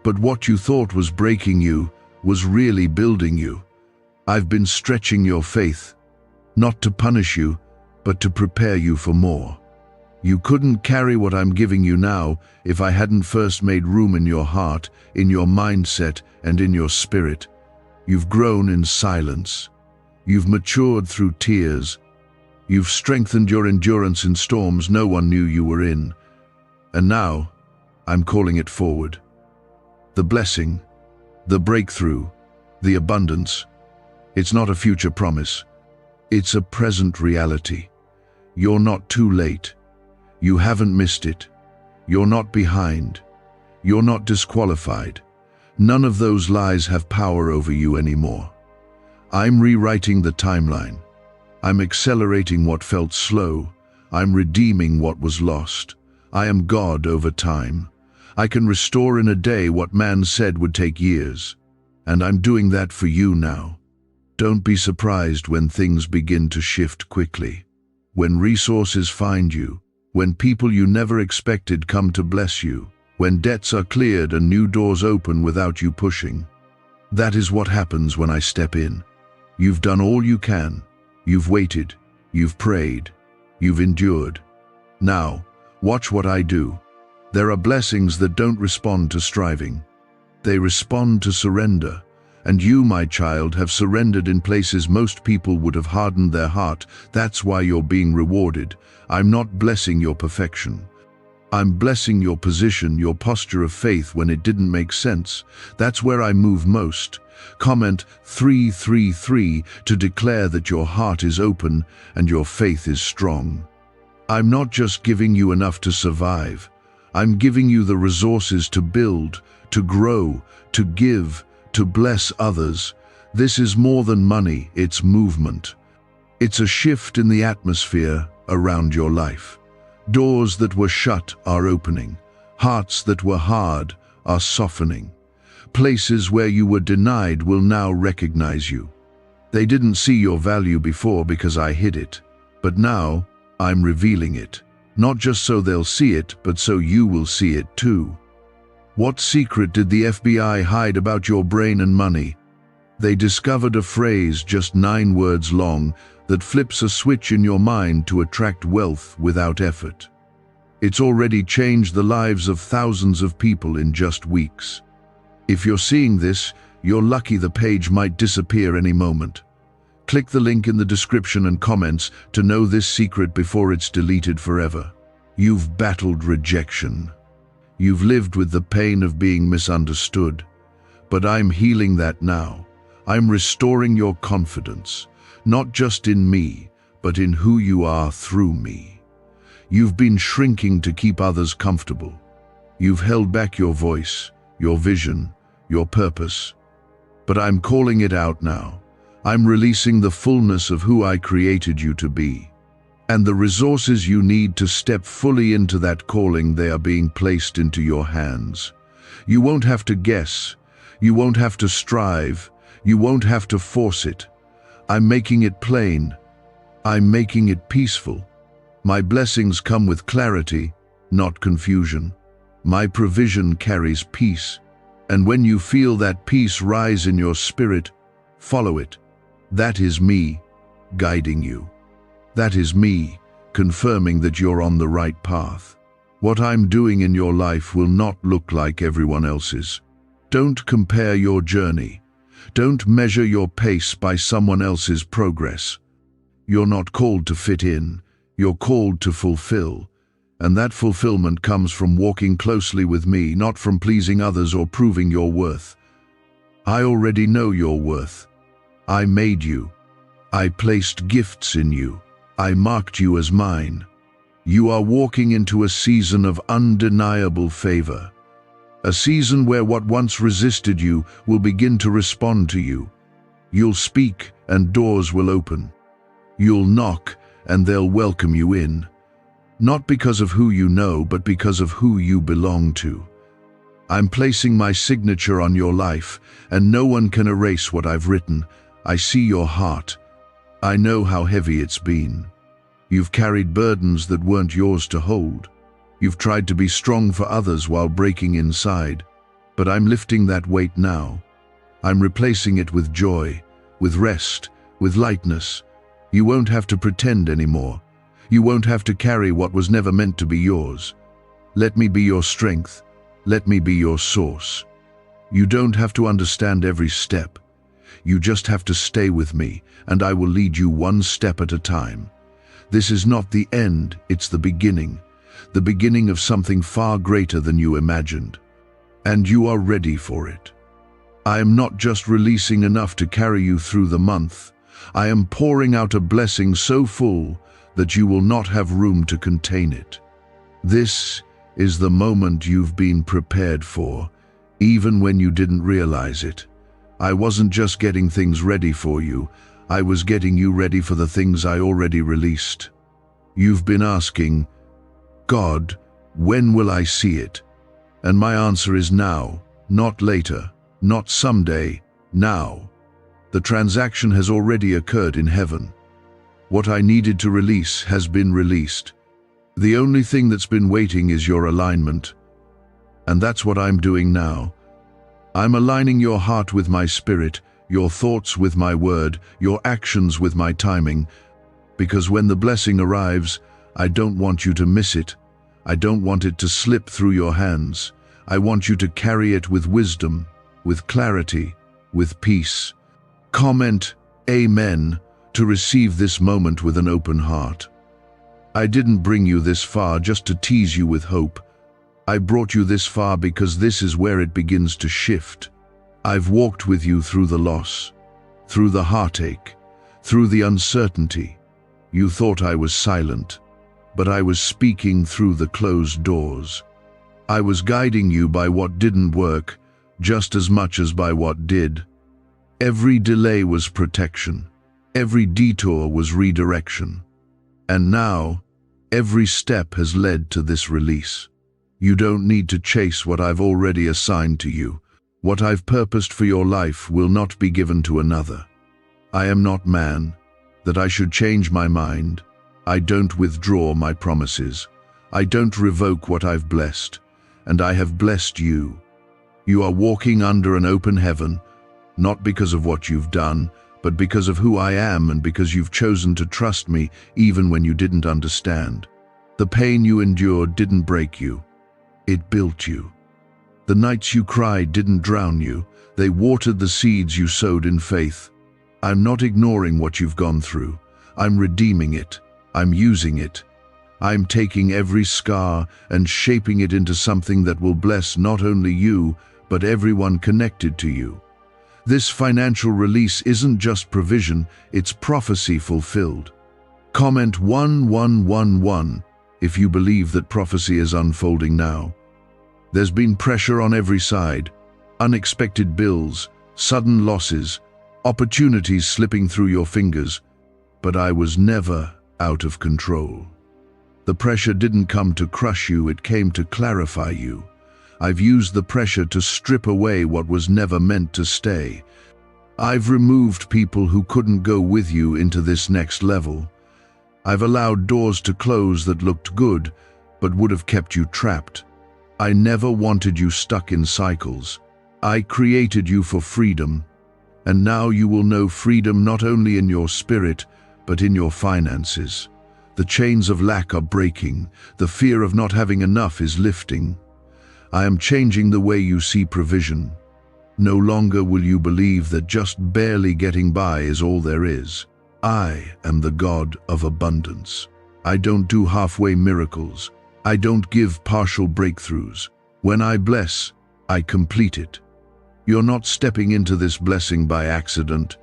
But what you thought was breaking you was really building you. I've been stretching your faith, not to punish you, but to prepare you for more. You couldn't carry what I'm giving you now if I hadn't first made room in your heart, in your mindset, and in your spirit. You've grown in silence. You've matured through tears. You've strengthened your endurance in storms no one knew you were in. And now, I'm calling it forward. The blessing, the breakthrough, the abundance. It's not a future promise. It's a present reality. You're not too late. You haven't missed it. You're not behind. You're not disqualified. None of those lies have power over you anymore. I'm rewriting the timeline. I'm accelerating what felt slow. I'm redeeming what was lost. I am God over time. I can restore in a day what man said would take years. And I'm doing that for you now. Don't be surprised when things begin to shift quickly. When resources find you. When people you never expected come to bless you. When debts are cleared and new doors open without you pushing. That is what happens when I step in. You've done all you can. You've waited. You've prayed. You've endured. Now, watch what I do. There are blessings that don't respond to striving. They respond to surrender. And you, my child, have surrendered in places most people would have hardened their heart. That's why you're being rewarded. I'm not blessing your perfection. I'm blessing your position, your posture of faith when it didn't make sense. That's where I move most. Comment 333 to declare that your heart is open and your faith is strong. I'm not just giving you enough to survive. I'm giving you the resources to build, to grow, to give, to bless others. This is more than money, it's movement. It's a shift in the atmosphere around your life. Doors that were shut are opening. Hearts that were hard are softening. Places where you were denied will now recognize you. They didn't see your value before because I hid it, but now I'm revealing it. Not just so they'll see it, but so you will see it too. What secret did the FBI hide about your brain and money? They discovered a phrase just 9 words long that flips a switch in your mind to attract wealth without effort. It's already changed the lives of thousands of people in just weeks. If you're seeing this, you're lucky. The page might disappear any moment. Click the link in the description and comments to know this secret before it's deleted forever. You've battled rejection. You've lived with the pain of being misunderstood. But I'm healing that now. I'm restoring your confidence, not just in me, but in who you are through me. You've been shrinking to keep others comfortable. You've held back your voice, your vision, your purpose. But I'm calling it out now. I'm releasing the fullness of who I created you to be. And the resources you need to step fully into that calling, they are being placed into your hands. You won't have to guess. You won't have to strive. You won't have to force it. I'm making it plain. I'm making it peaceful. My blessings come with clarity, not confusion. My provision carries peace. And when you feel that peace rise in your spirit, follow it. That is me guiding you. That is me confirming that you're on the right path. What I'm doing in your life will not look like everyone else's. Don't compare your journey. Don't measure your pace by someone else's progress. You're not called to fit in. You're called to fulfill. And that fulfillment comes from walking closely with me, not from pleasing others or proving your worth. I already know your worth. I made you. I placed gifts in you. I marked you as mine. You are walking into a season of undeniable favor. A season where what once resisted you will begin to respond to you. You'll speak and doors will open. You'll knock and they'll welcome you in. Not because of who you know, but because of who you belong to. I'm placing my signature on your life, and no one can erase what I've written. I see your heart. I know how heavy it's been. You've carried burdens that weren't yours to hold. You've tried to be strong for others while breaking inside. But I'm lifting that weight now. I'm replacing it with joy, with rest, with lightness. You won't have to pretend anymore. You won't have to carry what was never meant to be yours. Let me be your strength. Let me be your source. You don't have to understand every step. You just have to stay with me, and I will lead you one step at a time. This is not the end, it's the beginning of something far greater than you imagined. And you are ready for it. I am not just releasing enough to carry you through the month. I am pouring out a blessing so full that you will not have room to contain it. This is the moment you've been prepared for, even when you didn't realize it. I wasn't just getting things ready for you, I was getting you ready for the things I already released. You've been asking, God, when will I see it? And my answer is now, not later, not someday, now. The transaction has already occurred in heaven. What I needed to release has been released. The only thing that's been waiting is your alignment. And that's what I'm doing now. I'm aligning your heart with my spirit, your thoughts with my word, your actions with my timing. Because when the blessing arrives, I don't want you to miss it. I don't want it to slip through your hands. I want you to carry it with wisdom, with clarity, with peace. Comment, Amen, to receive this moment with an open heart. I didn't bring you this far just to tease you with hope. I brought you this far because this is where it begins to shift. I've walked with you through the loss, through the heartache, through the uncertainty. You thought I was silent, but I was speaking through the closed doors. I was guiding you by what didn't work, just as much as by what did. Every delay was protection. Every detour was redirection. And now, every step has led to this release. You don't need to chase what I've already assigned to you. What I've purposed for your life will not be given to another. I am not man, that I should change my mind. I don't withdraw my promises. I don't revoke what I've blessed, and I have blessed you. You are walking under an open heaven, not because of what you've done, but because of who I am and because you've chosen to trust me even when you didn't understand. The pain you endured didn't break you. It built you. The nights you cried didn't drown you. They watered the seeds you sowed in faith. I'm not ignoring what you've gone through. I'm redeeming it. I'm using it. I'm taking every scar and shaping it into something that will bless not only you, but everyone connected to you. This financial release isn't just provision, it's prophecy fulfilled. Comment 1111 if you believe that prophecy is unfolding now. There's been pressure on every side, unexpected bills, sudden losses, opportunities slipping through your fingers, but I was never out of control. The pressure didn't come to crush you, it came to clarify you. I've used the pressure to strip away what was never meant to stay. I've removed people who couldn't go with you into this next level. I've allowed doors to close that looked good, but would have kept you trapped. I never wanted you stuck in cycles. I created you for freedom, and now you will know freedom not only in your spirit, but in your finances. The chains of lack are breaking. The fear of not having enough is lifting. I am changing the way you see provision. No longer will you believe that just barely getting by is all there is. I am the God of abundance. I don't do halfway miracles. I don't give partial breakthroughs. When I bless, I complete it. You're not stepping into this blessing by accident.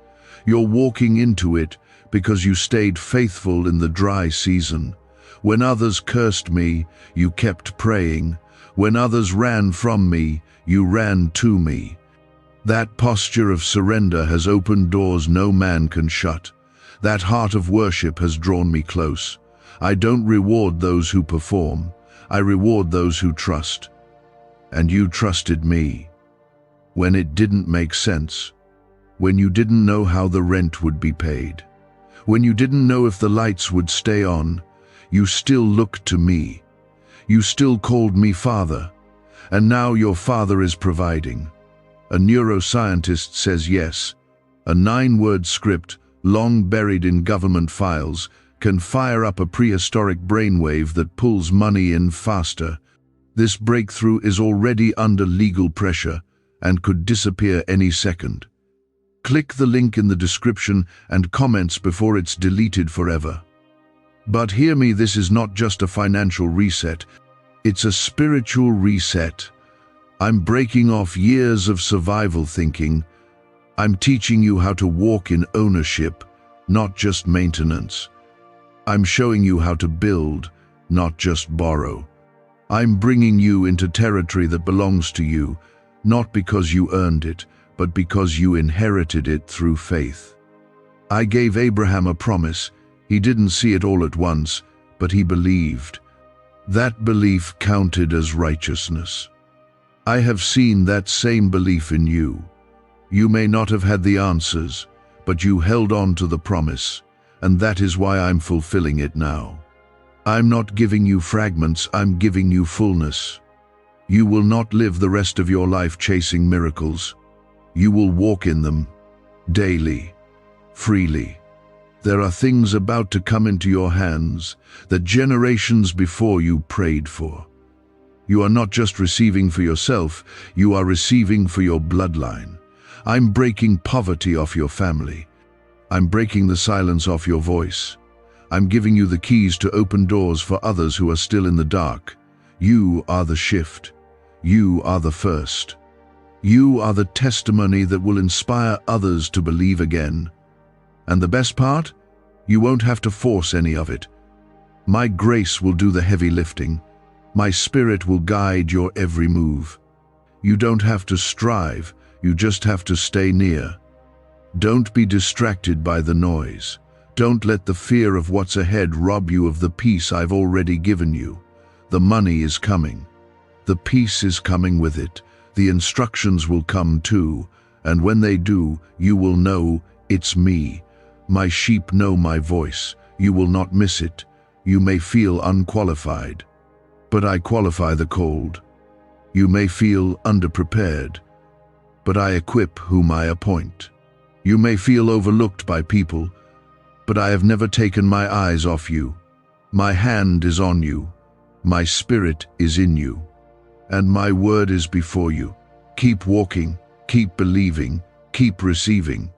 You're walking into it because you stayed faithful in the dry season. When others cursed me, you kept praying. When others ran from me, you ran to me. That posture of surrender has opened doors no man can shut. That heart of worship has drawn me close. I don't reward those who perform. I reward those who trust. And you trusted me. When it didn't make sense. When you didn't know how the rent would be paid. When you didn't know if the lights would stay on, you still looked to me. You still called me Father. And now your Father is providing. A neuroscientist says yes. A 9-word script, long buried in government files, can fire up a prehistoric brainwave that pulls money in faster. This breakthrough is already under legal pressure and could disappear any second. Click the link in the description and comments before it's deleted forever. But hear me, this is not just a financial reset. It's a spiritual reset. I'm breaking off years of survival thinking. I'm teaching you how to walk in ownership, not just maintenance. I'm showing you how to build, not just borrow. I'm bringing you into territory that belongs to you, not because you earned it, but because you inherited it through faith. I gave Abraham a promise. He didn't see it all at once, but he believed. That belief counted as righteousness. I have seen that same belief in you. You may not have had the answers, but you held on to the promise, and that is why I'm fulfilling it now. I'm not giving you fragments, I'm giving you fullness. You will not live the rest of your life chasing miracles. You will walk in them, daily, freely. There are things about to come into your hands that generations before you prayed for. You are not just receiving for yourself, you are receiving for your bloodline. I'm breaking poverty off your family. I'm breaking the silence off your voice. I'm giving you the keys to open doors for others who are still in the dark. You are the shift. You are the first. You are the testimony that will inspire others to believe again. And the best part? You won't have to force any of it. My grace will do the heavy lifting. My spirit will guide your every move. You don't have to strive, you just have to stay near. Don't be distracted by the noise. Don't let the fear of what's ahead rob you of the peace I've already given you. The money is coming. The peace is coming with it. The instructions will come too, and when they do, you will know it's me. My sheep know my voice. You will not miss it. You may feel unqualified, but I qualify the called. You may feel underprepared, but I equip whom I appoint. You may feel overlooked by people, but I have never taken my eyes off you. My hand is on you. My spirit is in you. And my word is before you. Keep walking, keep believing, keep receiving.